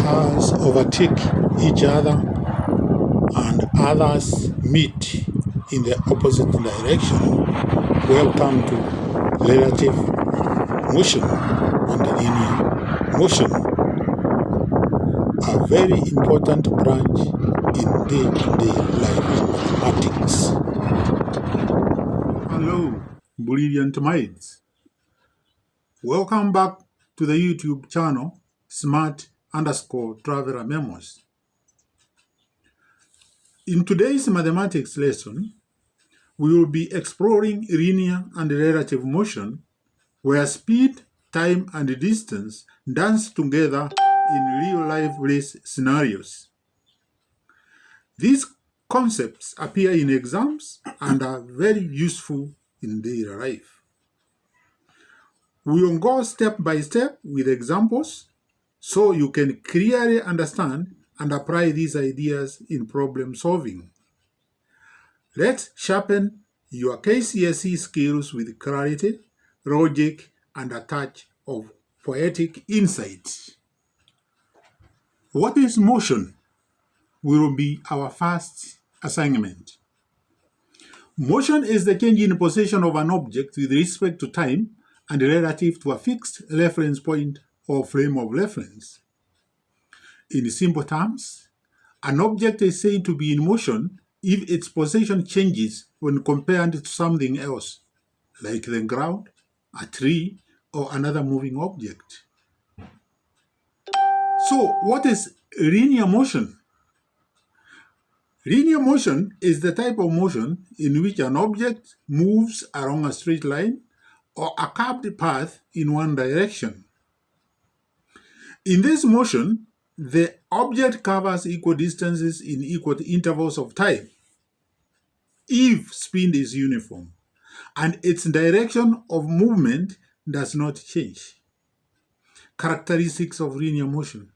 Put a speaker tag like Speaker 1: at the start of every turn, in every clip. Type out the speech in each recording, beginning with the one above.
Speaker 1: cars overtake each other and others meet in the opposite direction. Welcome to relative motion and linear motion, a very important branch in day-to-day life in mathematics. Hello, brilliant minds. Welcome back to the YouTube channel Smart_Traveler Memos. In today's mathematics lesson, we will be exploring linear and relative motion, where speed, time, and distance dance together in real-life race scenarios. These concepts appear in exams and are very useful in daily life. We will go step by step with examples so you can clearly understand and apply these ideas in problem solving. Let's sharpen your KCSE skills with clarity, logic, and a touch of poetic insight. What is motion? Will be our first assignment. Motion is the change in position of an object with respect to time and relative to a fixed reference point or frame of reference. In simple terms, an object is said to be in motion if its position changes when compared to something else, like the ground, a tree, or another moving object. So, what is linear motion? Linear motion is the type of motion in which an object moves along a straight line or a curved path in one direction. In this motion, the object covers equal distances in equal intervals of time if speed is uniform and its direction of movement does not change. Characteristics of linear motion.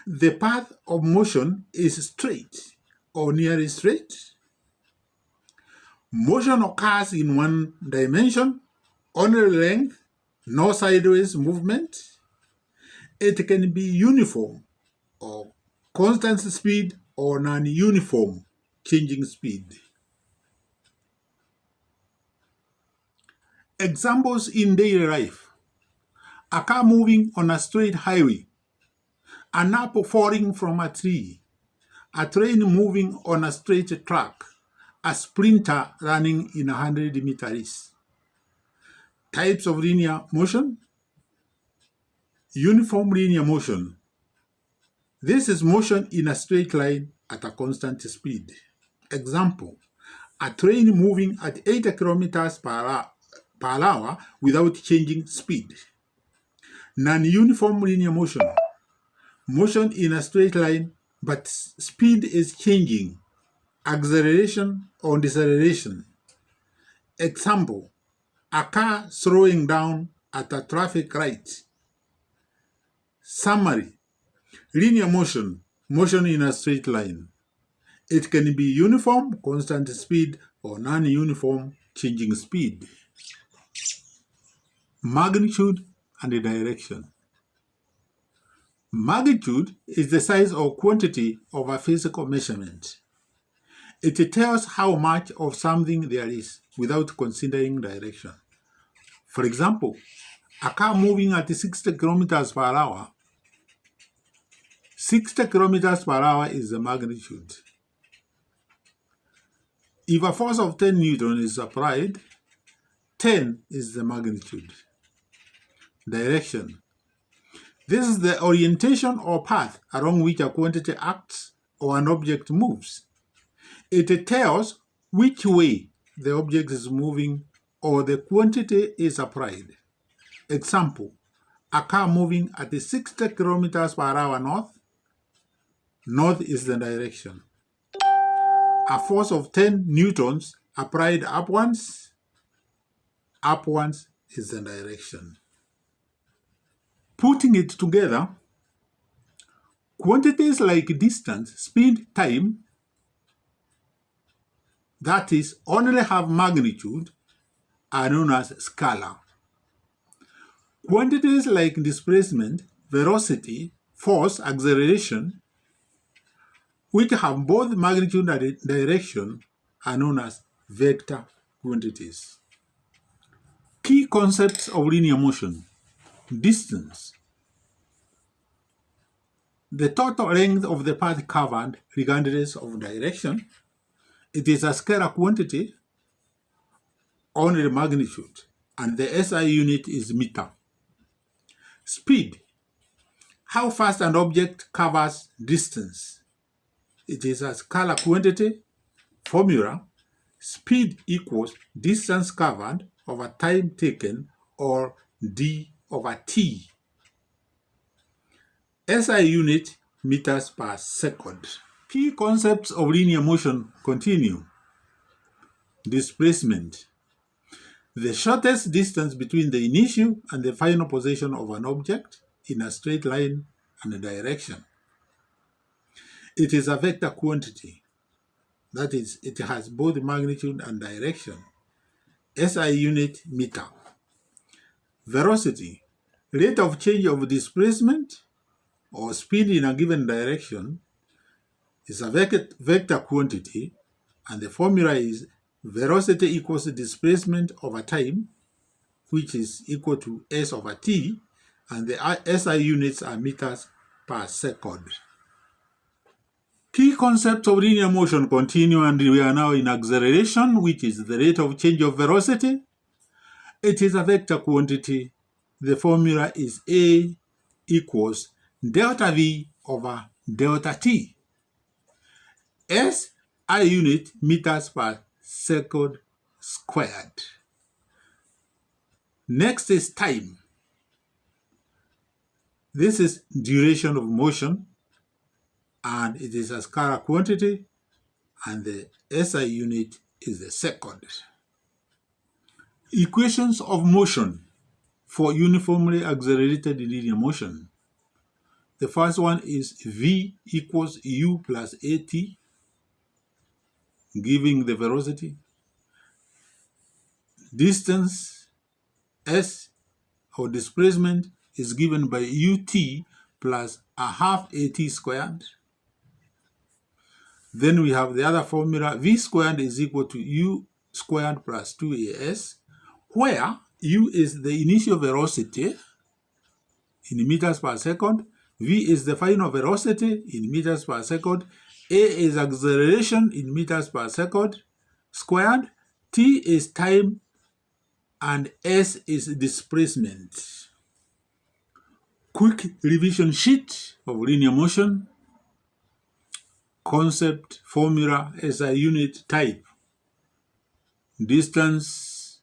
Speaker 1: The path of motion is straight or nearly straight. Motion occurs in one dimension, only length, no sideways movement. It can be uniform or constant speed or non-uniform changing speed. Examples in daily life. A car moving on a straight highway, an apple falling from a tree, a train moving on a straight track, a sprinter running in a 100-meter race. Types of linear motion. Uniform linear motion. This is motion in a straight line at a constant speed. Example, a train moving at 80 kilometers per hour without changing speed. Non-uniform linear motion. Motion in a straight line, but speed is changing, acceleration or deceleration. Example, a car slowing down at a traffic light. Summary, linear motion, motion in a straight line. It can be uniform, constant speed, or non-uniform, changing speed. Magnitude and direction. Magnitude is the size or quantity of a physical measurement. It tells how much of something there is without considering direction. For example, a car moving at 60 kilometers per hour. 60 kilometers per hour is the magnitude. If a force of 10 Newton is applied, 10 is the magnitude. Direction. This is the orientation or path along which a quantity acts or an object moves. It tells which way the object is moving or the quantity is applied. Example, a car moving at 60 kilometers per hour north. North is the direction. A force of 10 newtons applied upwards. Upwards is the direction. Putting it together, quantities like distance, speed, time, that is, only have magnitude, are known as scalar. Quantities like displacement, velocity, force, acceleration, which have both magnitude and direction, are known as vector quantities. Key concepts of linear motion. Distance. The total length of the path covered regardless of direction. It is a scalar quantity, only magnitude, and the SI unit is meter. Speed. How fast an object covers distance. It is a scalar quantity. Formula. Speed equals distance covered over time taken, or d over t. SI unit, meters per second. Key concepts of linear motion continue. Displacement. The shortest distance between the initial and the final position of an object in a straight line and a direction. It is a vector quantity. That is, it has both magnitude and direction. SI unit, meter. Velocity. Rate of change of displacement or speed in a given direction is a vector quantity, and the formula is velocity equals displacement over time, which is equal to s over t, and the SI units are meters per second. Key concepts of linear motion continue, and we are now in acceleration, which is the rate of change of velocity. It is a vector quantity. The formula is A equals delta V over delta T. SI unit, meters per second squared. Next is time. This is duration of motion, and it is a scalar quantity, and the SI unit is the second. Equations of motion for uniformly accelerated linear motion. The first one is V equals U plus AT, giving the velocity. Distance, S, or displacement, is given by UT plus a half AT squared. Then we have the other formula, V squared is equal to U squared plus 2AS, where U is the initial velocity in meters per second, V is the final velocity in meters per second, A is acceleration in meters per second squared, T is time, and S is displacement. Quick revision sheet of linear motion. Concept, formula, SI unit, type. Distance,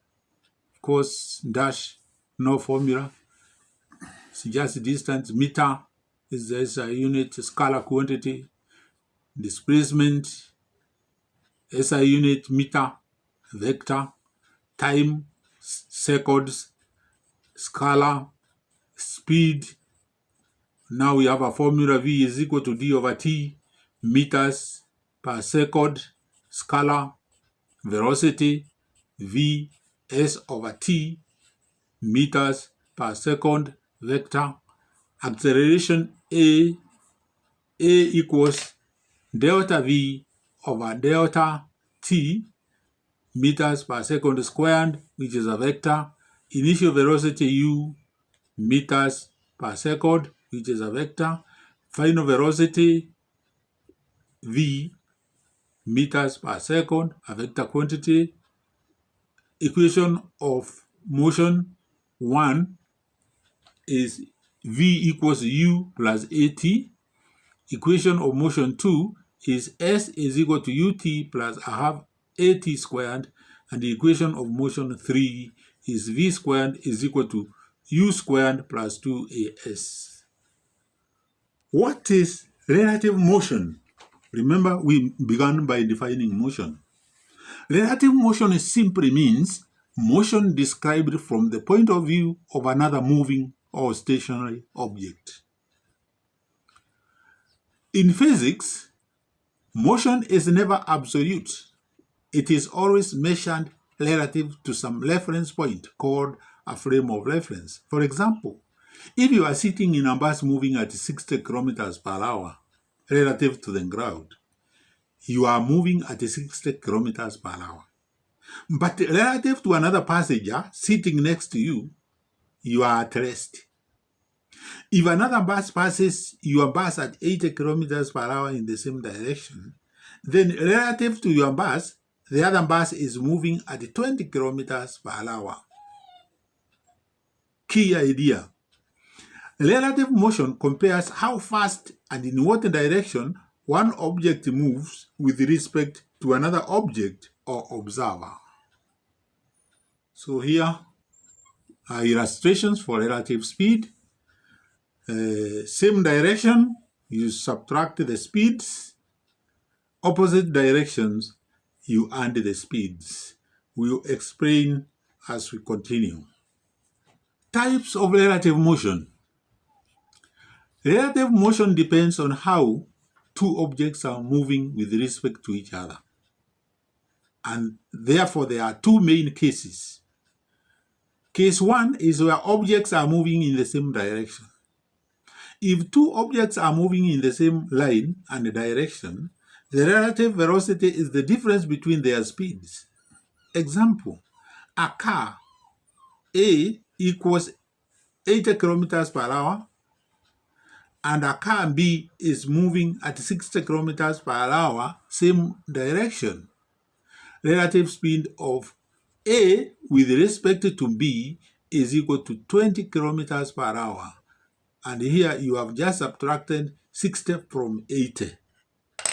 Speaker 1: of course, dash, no formula. It's just distance. Meter is the SI unit, scalar quantity. Displacement, SI unit, meter, vector. Time, seconds, scalar. Speed, now we have a formula, V is equal to D over T, meters per second, scalar. Velocity, V, S over T, meters per second, vector. Acceleration, A equals delta V over delta T, meters per second squared, which is a vector. Initial velocity, U, meters per second, which is a vector. Final velocity, V, meters per second, a vector quantity. Equation of motion 1 is V equals U plus AT. Equation of motion 2 is S is equal to UT plus a half AT squared. And the equation of motion 3 is V squared is equal to U squared plus 2AS. What is relative motion? Remember, we began by defining motion. Relative motion simply means motion described from the point of view of another moving or stationary object. In physics, motion is never absolute. It is always measured relative to some reference point called a frame of reference. For example, If you are sitting in a bus moving at 60 kilometers per hour relative to the ground, you are moving at 60 kilometers per hour. But relative to another passenger sitting next to you, you are at rest. If another bus passes your bus at 80 kilometers per hour in the same direction, then relative to your bus, the other bus is moving at 20 kilometers per hour. Key idea. Relative motion compares how fast and in what direction one object moves with respect to another object or observer. So here are illustrations for relative speed. Same direction, you subtract the speeds. Opposite directions, you add the speeds. We'll explain as we continue. Types of relative motion. Relative motion depends on how two objects are moving with respect to each other. And therefore, there are two main cases. Case 1 is where objects are moving in the same direction. If two objects are moving in the same line and direction, the relative velocity is the difference between their speeds. Example, a car A equals 80 kilometers per hour and a car B is moving at 60 kilometers per hour, same direction. Relative speed of A with respect to B is equal to 20 kilometers per hour. And here you have just subtracted 60 from 80.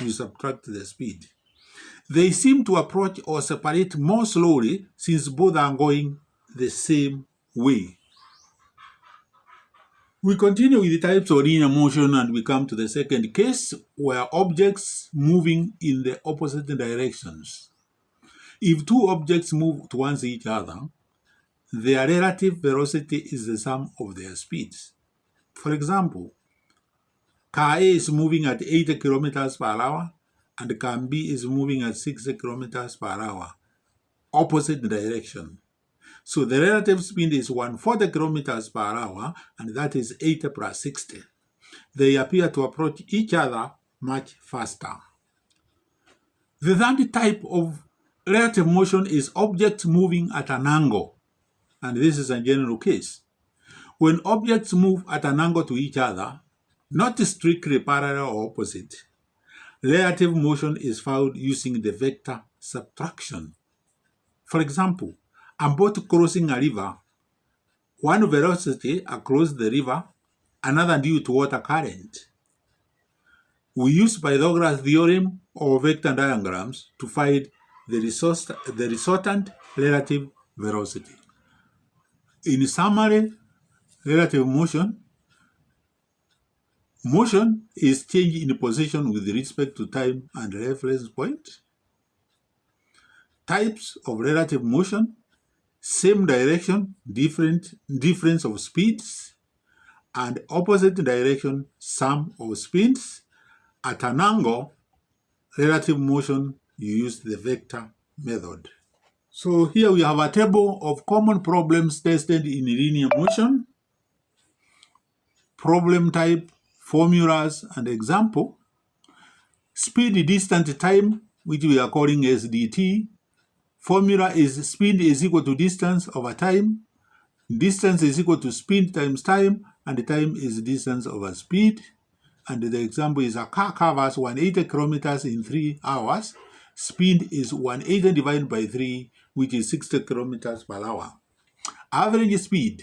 Speaker 1: You subtract the speed. They seem to approach or separate more slowly since both are going the same way. We continue with the types of linear motion and we come to the second case where objects moving in the opposite directions. If two objects move towards each other, their relative velocity is the sum of their speeds. For example, car A is moving at 80 kilometers per hour and car B is moving at 60 kilometers per hour, opposite direction. So the relative speed is 140 kilometers per hour, and that is 80 plus 60. They appear to approach each other much faster. The third type of relative motion is objects moving at an angle, and this is a general case. When objects move at an angle to each other, not strictly parallel or opposite, relative motion is found using the vector subtraction. For example, a boat crossing a river, one velocity across the river, another due to water current. We use Pythagoras theorem or vector diagrams to find the resultant relative velocity. In summary, relative motion is change in position with respect to time and reference point. Types of relative motion: same direction, difference of speeds, and opposite direction, sum of speeds. At an angle, relative motion, you use the vector method. So here we have a table of common problems tested in linear motion. Problem type, formulas, and example. Speed, distance, time, which we are calling as dt. Formula is speed is equal to distance over time. Distance is equal to speed times time, and time is distance over speed. And the example is a car covers 180 kilometers in 3 hours. Speed is 180 divided by 3, which is 60 kilometers per hour. Average speed.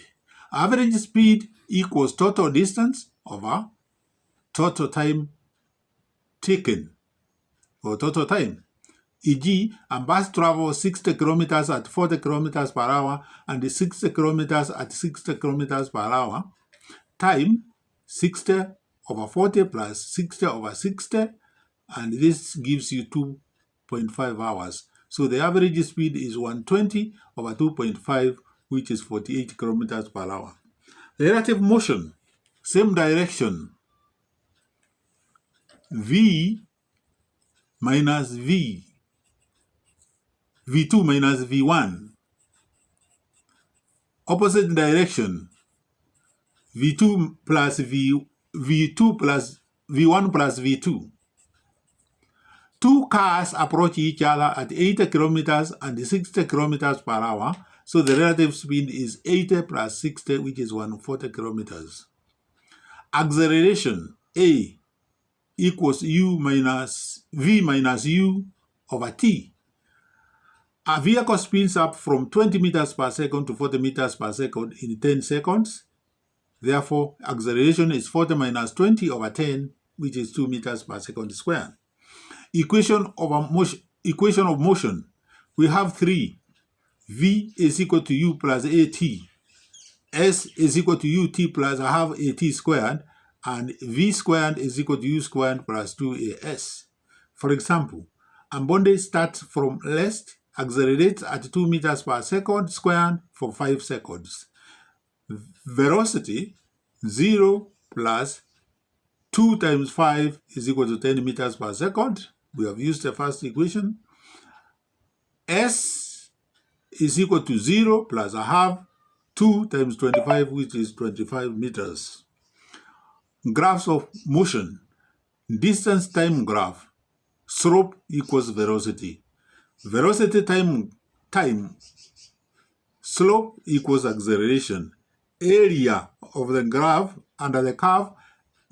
Speaker 1: Average speed equals total distance over total time taken, or total time. E.g., a bus travels 60 kilometers at 40 kilometers per hour and 60 kilometers at 60 kilometers per hour. Time, 60 over 40 plus 60 over 60, and this gives you 2.5 hours. So the average speed is 120 over 2.5, which is 48 kilometers per hour. Relative motion, same direction. V minus V. V2 minus V1. Opposite direction. V2 plus V2 plus V1 plus V2. Two cars approach each other at 80 kilometers and 60 kilometers per hour, so the relative speed is 80 plus 60, which is 140 kilometers. Acceleration A equals V minus U over T. A vehicle speeds up from 20 meters per second to 40 meters per second in 10 seconds. Therefore, acceleration is 40 minus 20 over 10, which is 2 meters per second squared. Equation of motion. We have three. V is equal to U plus AT. S is equal to UT plus a half AT squared. And V squared is equal to U squared plus 2AS. For example, a body starts from left, accelerates at 2 meters per second squared for 5 seconds. Velocity 0 plus 2 times 5 is equal to 10 meters per second. We have used the first equation. S is equal to 0 plus a half 2 times 25, which is 25 meters. Graphs of motion. Distance time graph. Slope equals velocity. Velocity time. Slope equals acceleration. Area of the graph under the curve,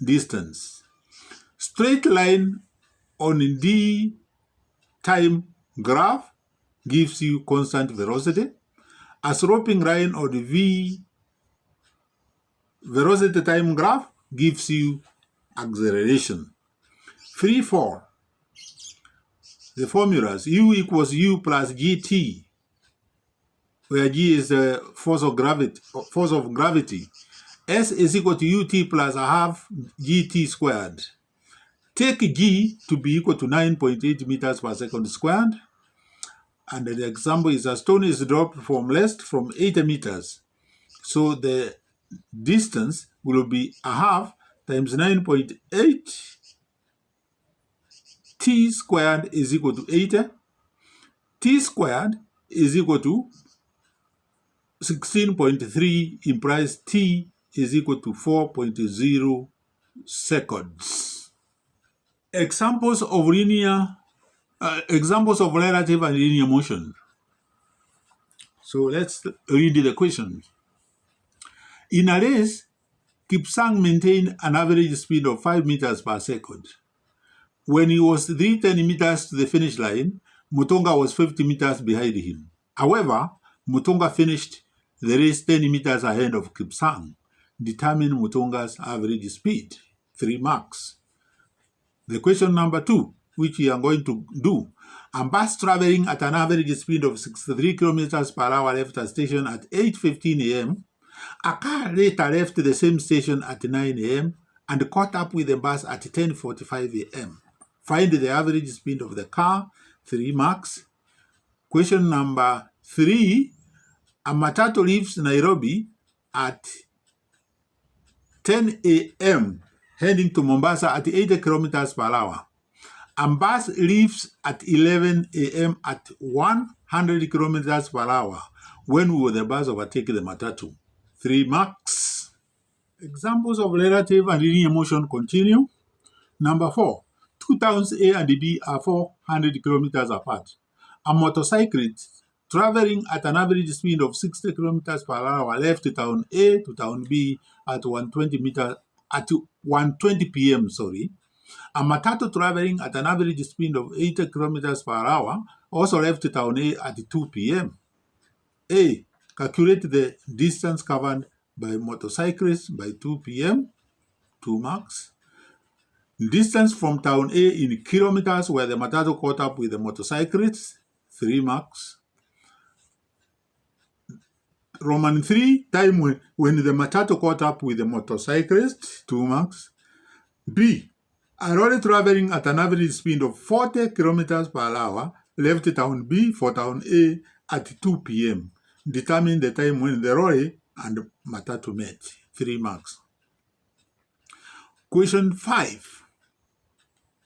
Speaker 1: distance. Straight line on D time graph gives you constant velocity. A sloping line on the V velocity time graph gives you acceleration. Free fall. The formulas: U equals U plus GT, where G is the force of gravity. S is equal to UT plus a half GT squared. Take G to be equal to 9.8 meters per second squared. And the example is a stone is dropped from left from 80 meters. So the distance will be a half times 9.8. T squared is equal to 80. T squared is equal to 16.3, implies T is equal to 4.0 seconds. Examples of relative and linear motion. So let's read the question. In a race, Kipsang maintained an average speed of 5 meters per second. When he was 310 meters to the finish line, Mutonga was 50 meters behind him. However, Mutonga finished the race 10 meters ahead of Kipsang. Determine Mutonga's average speed. 3 marks. The question number 2, which we are going to do. A bus traveling at an average speed of 63 kilometers per hour left a station at 8:15 a.m. A car later left the same station at 9 a.m. and caught up with the bus at 10:45 a.m. Find the average speed of the car. 3 marks. Question number 3. A matatu leaves Nairobi at 10 a.m. heading to Mombasa at 80 kilometers per hour. A bus leaves at 11 a.m. at 100 kilometers per hour. When will the bus overtake the matatu? 3 marks. Examples of relative and linear motion continue. Number 4. Two towns A and B are 400 kilometers apart. A motorcyclist traveling at an average speed of 60 kilometers per hour left town A to town B at 1:20 p.m. A matatu traveling at an average speed of 80 kilometers per hour also left town A at 2 p.m. A. Calculate the distance covered by motorcyclists by 2 p.m. 2 marks. Distance from town A in kilometers where the matatu caught up with the motorcyclists. 3 marks. Roman 3, time when the matatu caught up with the motorcyclists. 2 marks. B. A lorry traveling at an average speed of 40 kilometers per hour left town B for town A at 2 p.m. Determine the time when the lorry and matatu met. 3 marks. Question 5,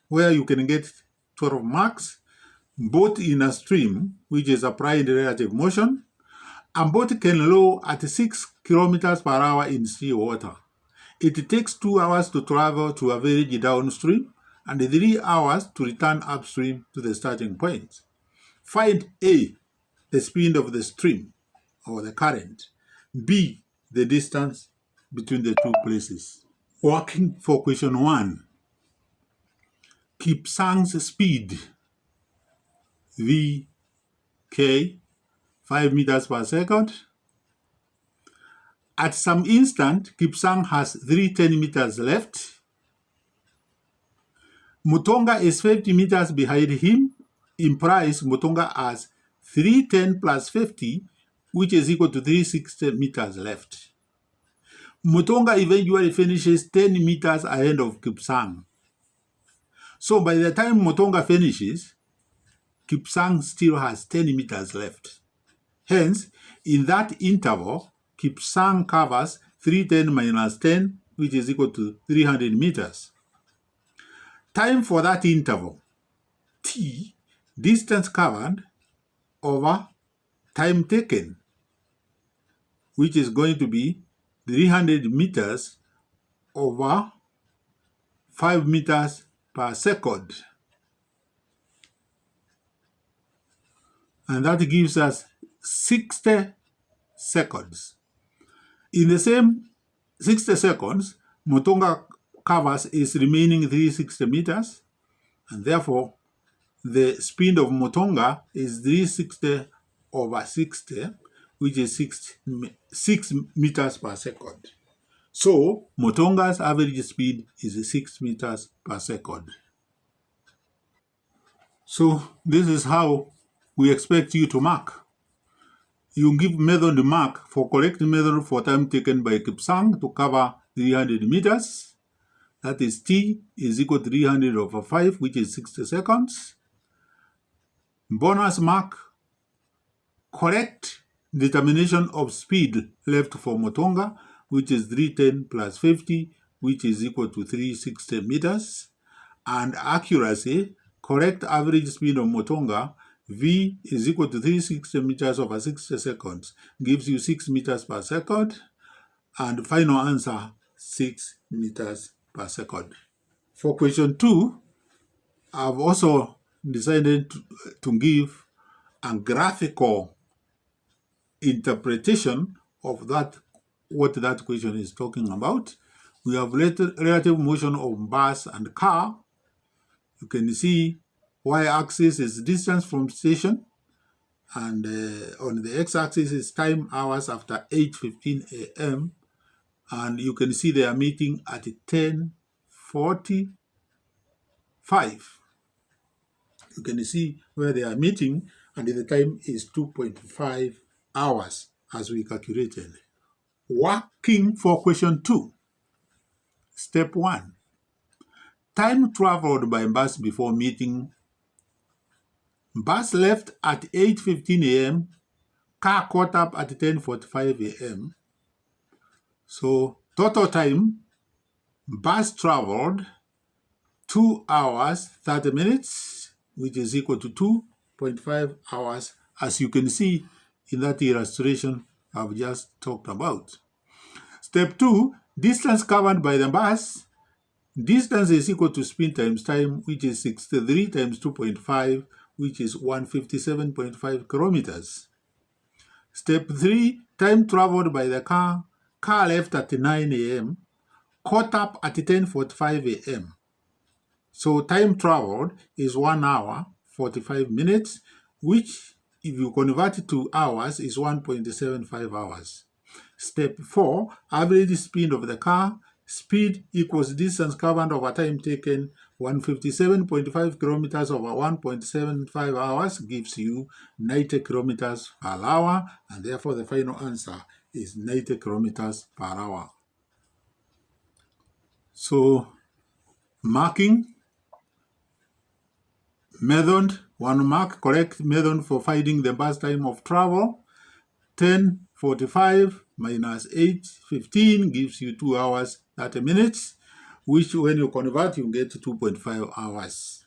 Speaker 1: where you can get 12 marks. Boat in a stream, which is applied relative motion. A boat can row at 6 kilometers per hour in sea water. It takes 2 hours to travel to average downstream and 3 hours to return upstream to the starting point. Find A, the speed of the stream or the current, B, the distance between the two places. Working for question 1. Kipsang's speed, Vk, 5 meters per second. At some instant, Kipsang has 310 meters left. Mutonga is 50 meters behind him, implies Mutonga has 310 plus 50, which is equal to 360 meters left. Mutonga eventually finishes 10 meters ahead of Kipsang. So by the time Mutonga finishes, Kipsang still has 10 meters left. Hence, in that interval, Kipsang covers 310 minus 10, which is equal to 300 meters. Time for that interval, t, distance covered over time taken, which is going to be 300 meters over 5 meters per second. And that gives us 60 seconds. In the same 60 seconds, Mutonga covers its remaining 360 meters, and therefore the speed of Mutonga is 360 over 60, which is 6 meters per second. So Mutonga's average speed is 6 meters per second. So this is how we expect you to mark. You give method mark for correct method for time taken by Kipsang to cover 300 meters. That is t is equal to 300 over 5, which is 60 seconds. Bonus mark, correct determination of speed left for Mutonga, which is 310 plus 50, which is equal to 360 meters. And accuracy, correct average speed of Mutonga, V is equal to 360 meters over 60 seconds, gives you 6 meters per second. And final answer, 6 meters per second. For question 2, I've also decided to give a graphical interpretation of what that question is talking about. We have relative motion of bus and car. You can see y-axis is distance from station, and on the x-axis is time hours after 8:15 a.m. And you can see they are meeting at 10:45. You can see where they are meeting, and the time is 2.5 hours as we calculated. Working for question 2. Step 1. Time traveled by bus before meeting. Bus left at 8:15 a.m. Car caught up at 10:45 a.m. So total time, bus traveled 2 hours 30 minutes, which is equal to 2.5 hours, as you can see in that illustration I've just talked about. Step 2, distance covered by the bus. Distance is equal to speed times time, which is 63 times 2.5, which is 157.5 kilometers. Step 3, time traveled by the car. Car left at 9 a.m., caught up at 10:45 a.m. So time traveled is 1 hour, 45 minutes, which if you convert it to hours is 1.75 hours. Step 4, average speed of the car. Speed equals distance covered over time taken. 157.5 kilometers over 1.75 hours gives you 90 kilometers per hour, and therefore the final answer is 90 kilometers per hour. So, marking method, 1 mark, correct method for finding the bus time of travel. 10:45 minus 8:15 gives you 2 hours 30 minutes, which when you convert, you get 2.5 hours.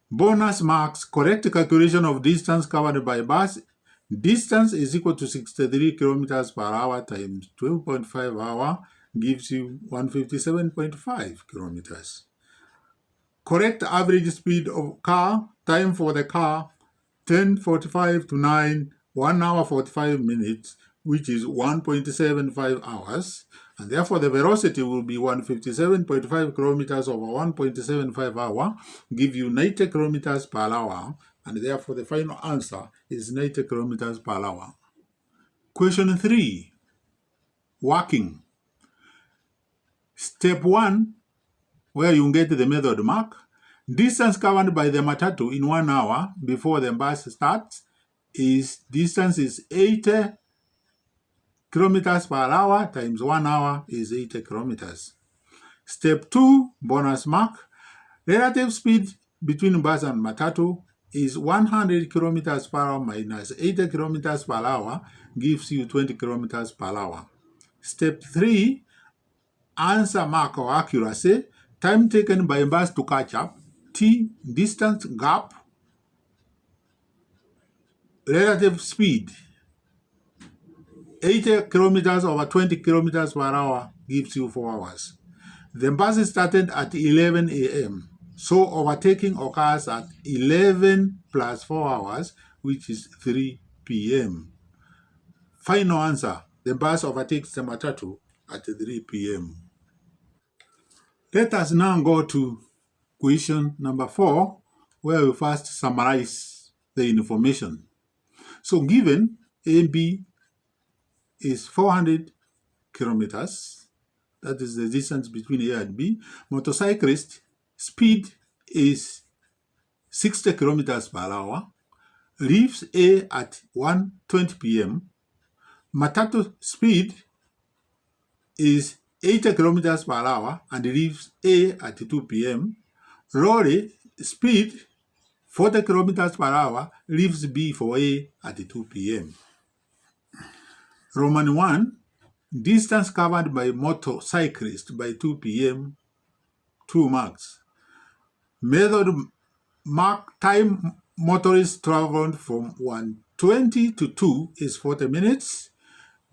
Speaker 1: Bonus marks, correct calculation of distance covered by bus. Distance is equal to 63 kilometers per hour times 12.5 hour, gives you 157.5 kilometers. Correct average speed of car, time for the car, 10:45 to 9, 1 hour 45 minutes, which is 1.75 hours. And therefore, the velocity will be 157.5 kilometers over 1.75 hour, give you 90 kilometers per hour. And therefore, the final answer is 90 kilometers per hour. Question 3, working. Step 1, where you get the method mark. Distance covered by the matatu in 1 hour before the bus starts is 80 kilometers per hour times 1 hour is 80 kilometers. Step 2, bonus mark. Relative speed between bus and matatu is 100 kilometers per hour minus 80 kilometers per hour gives you 20 kilometers per hour. Step 3, answer mark or accuracy. Time taken by bus to catch up. T, distance gap. Relative speed, 80 kilometers over 20 kilometers per hour gives you 4 hours. The bus started at 11 a.m. So overtaking occurs at 11 plus 4 hours, which is 3 p.m. Final answer, the bus overtakes the matatu at 3 p.m. Let us now go to question number 4, where we first summarize the information. So given AB is 400 kilometers, that is the distance between A and B. Motorcyclist speed is 60 kilometers per hour, leaves A at 1:20 p.m. Matatu speed is 80 kilometers per hour and leaves A at 2 p.m. Lorry speed 40 kilometers per hour, leaves B for A at 2 p.m. Roman 1, distance covered by motorcyclist by 2 p.m., 2 marks. Method mark, time motorists traveled from 1:20 to 2 is 40 minutes.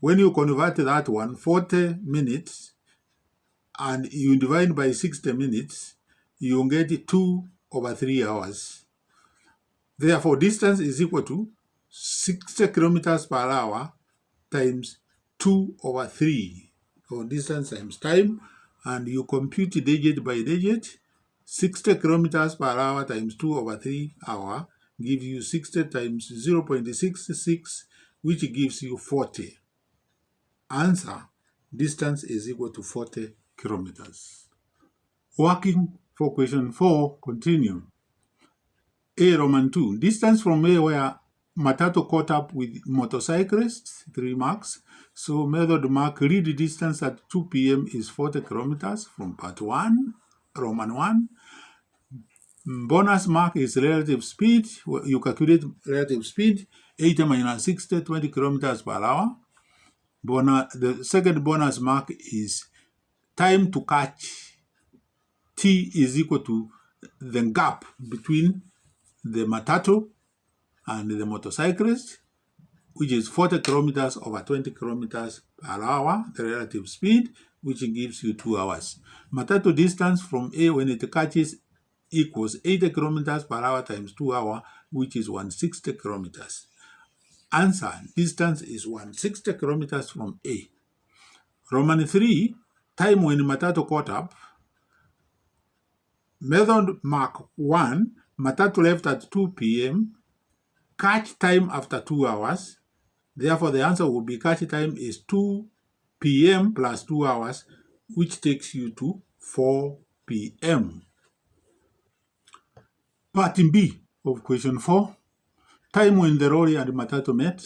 Speaker 1: When you convert that one, 40 minutes, and you divide by 60 minutes, you get 2 over 3 hours. Therefore, distance is equal to 60 kilometers per hour times 2 over 3, or distance times time, and you compute digit by digit. 60 kilometers per hour times 2 over 3 hour gives you 60 times 0.66, which gives you 40. Answer, distance is equal to 40 kilometers. Working for question 4, continue. A, Roman 2, distance from A where matatu caught up with motorcyclists, 3 marks. So method mark, read distance at 2 p.m. is 40 kilometers from part 1, Roman 1. Bonus mark is relative speed. You calculate relative speed, 80 minus 60, 20 kilometers per hour. The second bonus mark is time to catch. T is equal to the gap between the matatu and the motorcyclist, which is 40 kilometers over 20 kilometers per hour, the relative speed, which gives you 2 hours. Matatu distance from A when it catches equals 80 kilometers per hour times 2 hours, which is 160 kilometers. Answer, distance is 160 kilometers from A. Roman 3, time when matatu caught up. Method mark 1, matatu left at 2 p.m., catch time after 2 hours. Therefore, the answer will be catch time is 2 p.m. plus 2 hours, which takes you to 4 p.m. Part B of question 4, time when the lorry and matatu met.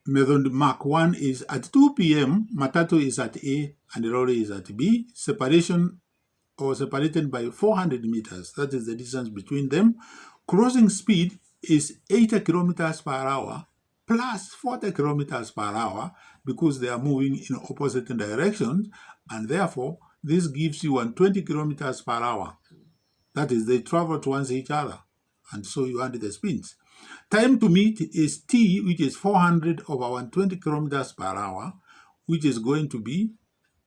Speaker 1: Method mark 1 is at 2 p.m., matatu is at A and the lorry is at B. Separation or separated by 400 meters. That is the distance between them. Crossing speed is 80 kilometers per hour plus 40 kilometers per hour because they are moving in opposite directions, and therefore this gives you 120 kilometers per hour. That is, they travel towards each other, and so you add the speeds. Time to meet is T, which is 400 over 120 kilometers per hour. which is going to be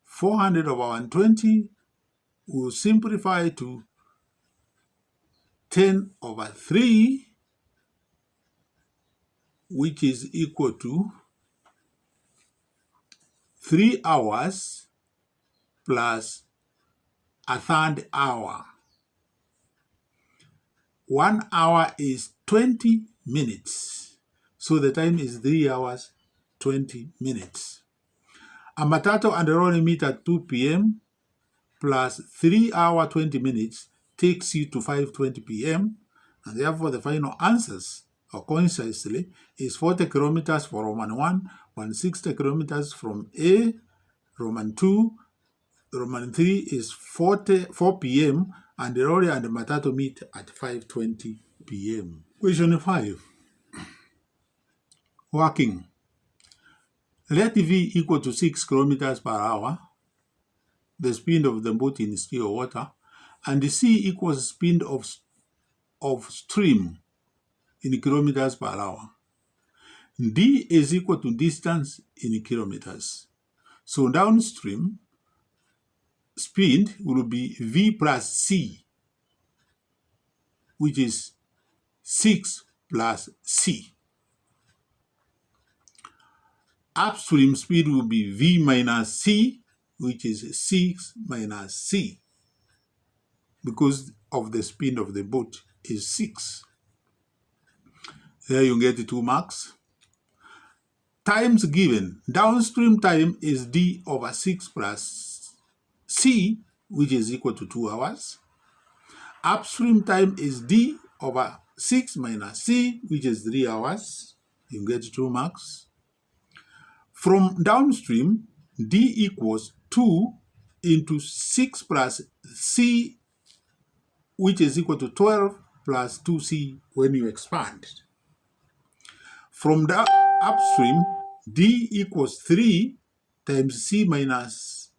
Speaker 1: 400 over 120, will simplify to 10 over 3, which is equal to 3 hours plus a third hour. 1 hour is 20 minutes. So the time is 3 hours, 20 minutes. A matatu and a rolling meet at 2 p.m. plus 3 hour 20 minutes takes you to 5:20 p.m. And therefore the final answers, or concisely, is 40 kilometers for Roman 1, 160 kilometers from A, Roman 2, Roman 3 is 4 p.m. and the lorry and the matatu meet at 5:20 p.m. Question 5. Working. Let V equal to 6 kilometers per hour, the speed of the boat in still water, and the C equals speed of stream in kilometers per hour. D is equal to distance in kilometers. So downstream, speed will be V plus C, which is 6 plus C. Upstream speed will be V minus C, which is 6 minus C, because of the speed of the boat is 6. There you get 2 marks. Times given. Downstream time is D over 6 plus C, which is equal to 2 hours. Upstream time is D over 6 minus C, which is 3 hours. You get 2 marks. From downstream, D equals 2 into 6 plus C, which is equal to 12 plus 2C when you expand. From the upstream, D equals 3 times 6 minus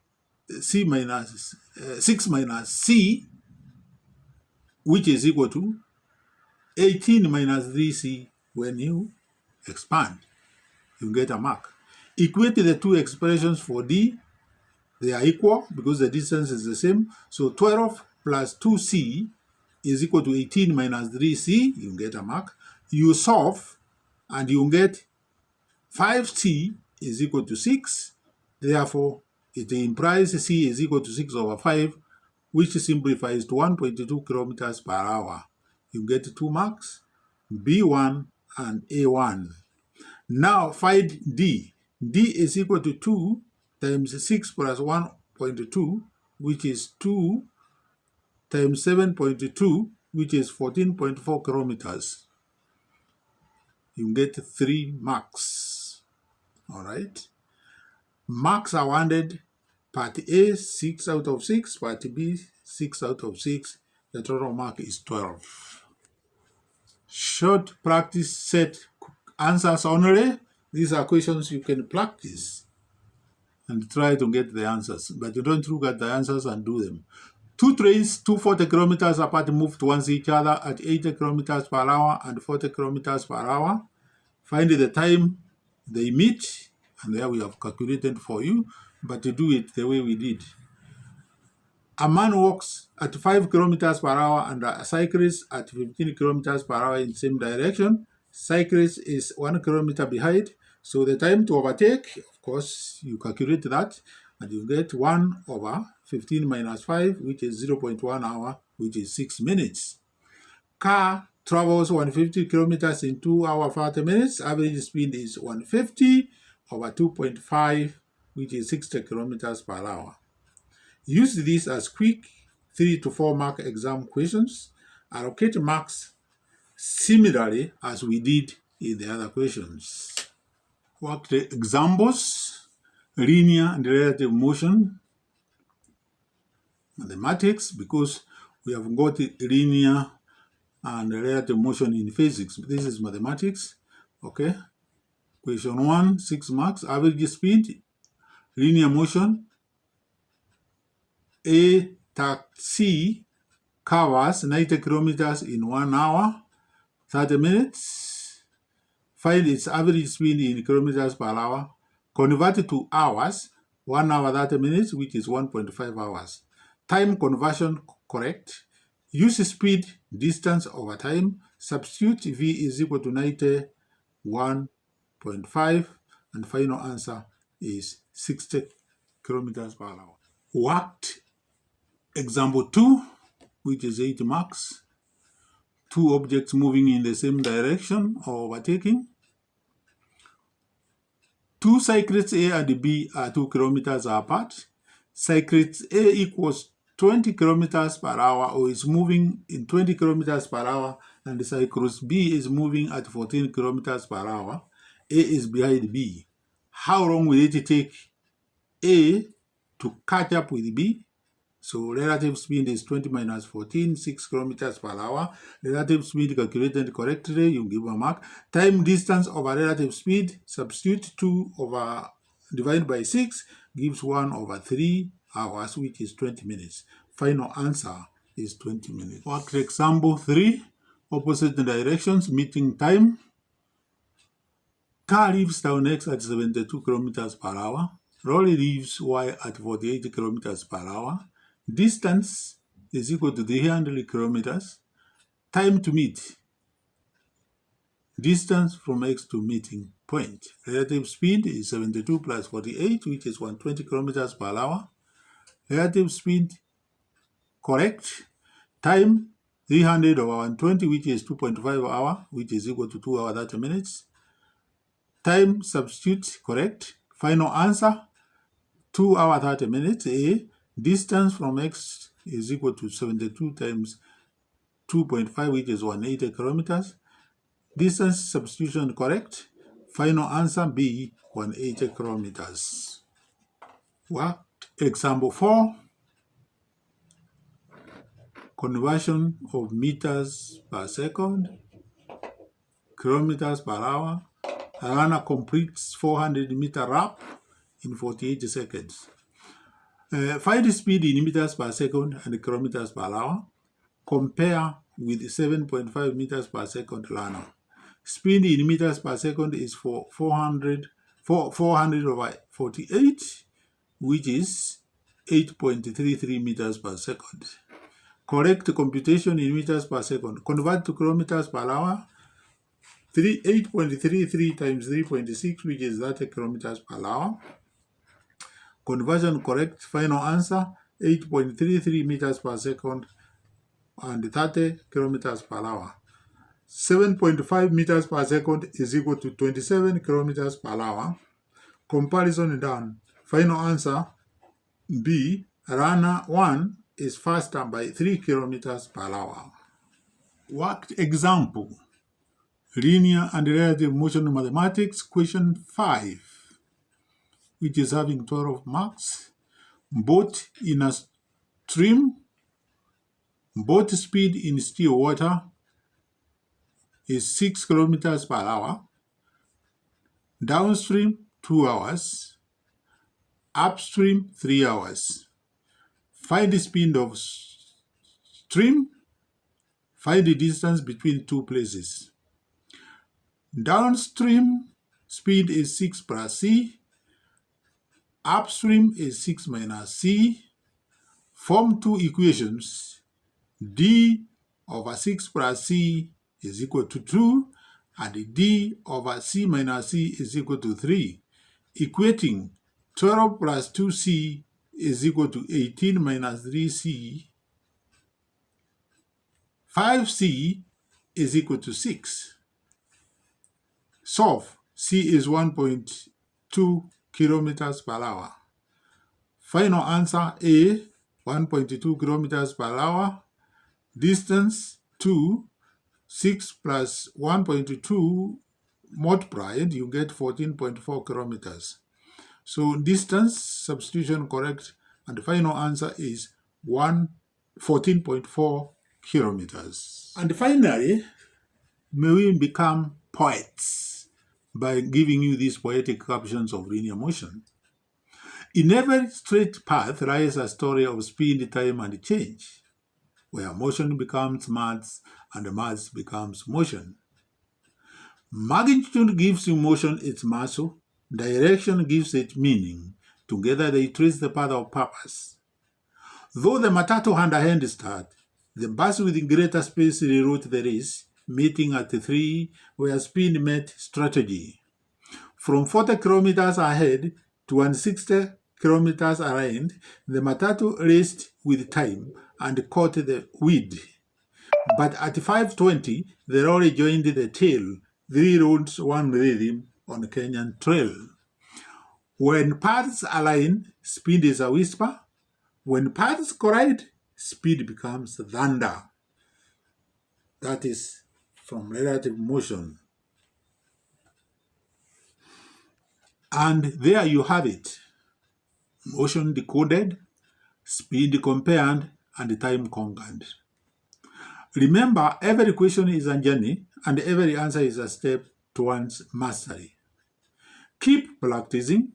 Speaker 1: C, which is equal to 18 minus 3C when you expand. You get a mark. Equate the two expressions for D. They are equal because the distance is the same. So 12 plus 2C is equal to 18 minus 3C. You get a mark. You solve and you get 5C is equal to 6. Therefore, it implies C is equal to 6 over 5, which simplifies to 1.2 kilometers per hour. You get 2 marks, B1 and A1. Now find D. D is equal to 2 times 6 plus 1.2, which is 2 times 7.2, which is 14.4 kilometers. You get 3 marks. All right. Marks are awarded. Part A, 6 out of 6. Part B, 6 out of 6. The total mark is 12. Short practice set answers only. These are questions you can practice and try to get the answers, but you don't look at the answers and do them. 2 trains, 240 kilometers apart, move towards each other at 80 kilometers per hour and 40 kilometers per hour. Find the time they meet, and there we have calculated for you, but to do it the way we did. A man walks at 5 kilometers per hour and a cyclist at 15 kilometers per hour in the same direction. Cyclist is 1 kilometer behind, so the time to overtake, of course, you calculate that, and you get 1 over 15 minus 5, which is 0.1 hour, which is 6 minutes. Car travels 150 kilometers in 2 hours 30 minutes. Average speed is 150 over 2.5, which is 60 kilometers per hour. Use these as quick 3 to 4 mark exam questions. Allocate marks similarly as we did in the other questions. Work the examples: linear and relative motion, mathematics, because we have got linear and relative motion in physics. This is mathematics. Okay. Question 1, 6 marks. Average speed, linear motion. A taxi covers 90 kilometers in 1 hour, 30 minutes. Find its average speed in kilometers per hour. Convert it to hours, 1 hour 30 minutes, which is 1.5 hours. Time conversion correct. Use speed, distance over time. Substitute V is equal to 91.5, and final answer is 60 kilometers per hour. Worked example 2, which is 8 marks. 2 objects moving in the same direction or overtaking. 2 cyclists A and B are 2 kilometers apart. Cyclist A equals 20 kilometers per hour, or is moving in 20 kilometers per hour, and the cyclist B is moving at 14 kilometers per hour. A is behind B. How long will it take A to catch up with B? So relative speed is 20 minus 14, 6 kilometers per hour. Relative speed calculated correctly, you give a mark. Time distance over relative speed, substitute 2 over divided by 6, gives 1 over 3 hours, which is 20 minutes. Final answer is 20 minutes. Work example 3, opposite directions, meeting time. Car leaves town X at 72 kilometers per hour. Lorry leaves Y at 48 kilometers per hour. Distance is equal to 300 kilometers. Time to meet. Distance from X to meeting point. Relative speed is 72 plus 48, which is 120 kilometers per hour. Relative speed correct. Time 300 over 120, which is 2.5 hour, which is equal to 2 hours 30 minutes. Time substitute correct. Final answer 2 hours 30 minutes. A. Distance from X is equal to 72 times 2.5, which is 180 kilometers. Distance substitution correct. Final answer B, 180 kilometers. What? Example 4. Conversion of meters per second, kilometers per hour. A runner completes 400-meter lap in 48 seconds. Find the speed in meters per second and kilometers per hour. Compare with 7.5 meters per second runner. Speed in meters per second is 400 over 48, which is 8.33 meters per second. Correct computation in meters per second. Convert to kilometers per hour. 8.33 times 3.6, which is 30 kilometers per hour. Conversion correct. Final answer 8.33 meters per second and 30 kilometers per hour. 7.5 meters per second is equal to 27 kilometers per hour. Comparison done. Final answer B. Runner 1 is faster by 3 kilometers per hour. Worked example. Linear and relative motion mathematics, question 5, which is having 12 marks. Boat in a stream. Boat speed in still water is 6 kilometers per hour. Downstream, 2 hours. Upstream, 3 hours. Find the speed of stream. Find the distance between 2 places. Downstream speed is 6 plus c. Upstream is 6 minus c. Form 2 equations. D over 6 plus c is equal to 2, and d over c minus c is equal to 3. Equating 12 plus 2c is equal to 18 minus 3c. 5c is equal to 6. Solve. C is 1.2 kilometers per hour. Final answer A, 1.2 kilometers per hour. Distance 2, 6 plus 1.2 multiplied, you get 14.4 kilometers. So distance substitution correct, and the final answer is 14.4 kilometers. And finally, may we become poets by giving you these poetic captions of linear motion. In every straight path lies a story of speed, time, and change, where motion becomes mass and mass becomes motion. Magnitude gives you motion its muscle, Direction gives it meaning. Together they trace the path of purpose. Though the matatu hand a hand start, the bus with greater space rewrote the race, meeting at 3 where speed met strategy. From 40 kilometers ahead to 160 kilometers around, the matatu raced with time and caught the wind. But at 5:20, the lorry joined the tail, 3 roads, 1 rhythm on Kenyan trail. When paths align, speed is a whisper. When paths collide, speed becomes thunder. That is from relative motion. And there you have it. Motion decoded, speed compared, and time conquered. Remember, every question is a journey, and every answer is a step towards mastery. Keep practicing,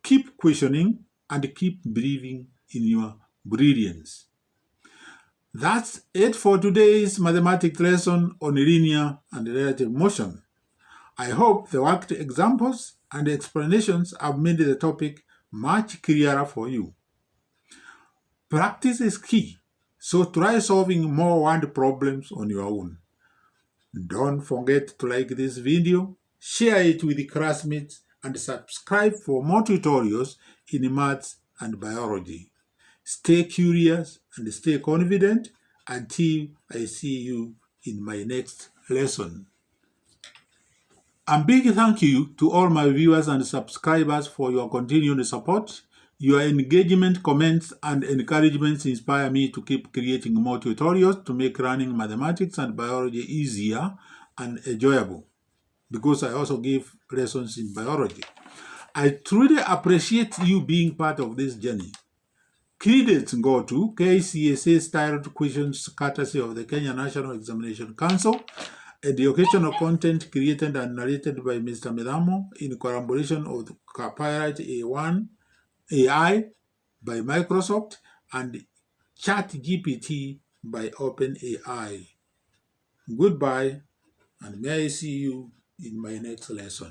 Speaker 1: keep questioning, and keep believing in your brilliance. That's it for today's mathematics lesson on linear and relative motion. I hope the worked examples and explanations have made the topic much clearer for you. Practice is key, so try solving more word problems on your own. Don't forget to like this video, share it with classmates, and subscribe for more tutorials in maths and biology. Stay curious and stay confident until I see you in my next lesson. A big thank you to all my viewers and subscribers for your continued support. Your engagement, comments, and encouragements inspire me to keep creating more tutorials to make learning mathematics and biology easier and enjoyable, because I also give lessons in biology. I truly appreciate you being part of this journey. Credits go to KCSE styled questions courtesy of the Kenya National Examination Council, educational content created and narrated by Mr. Medamo in collaboration with Copyright A1 AI by Microsoft and ChatGPT by OpenAI. Goodbye, and may I see you in my next lesson.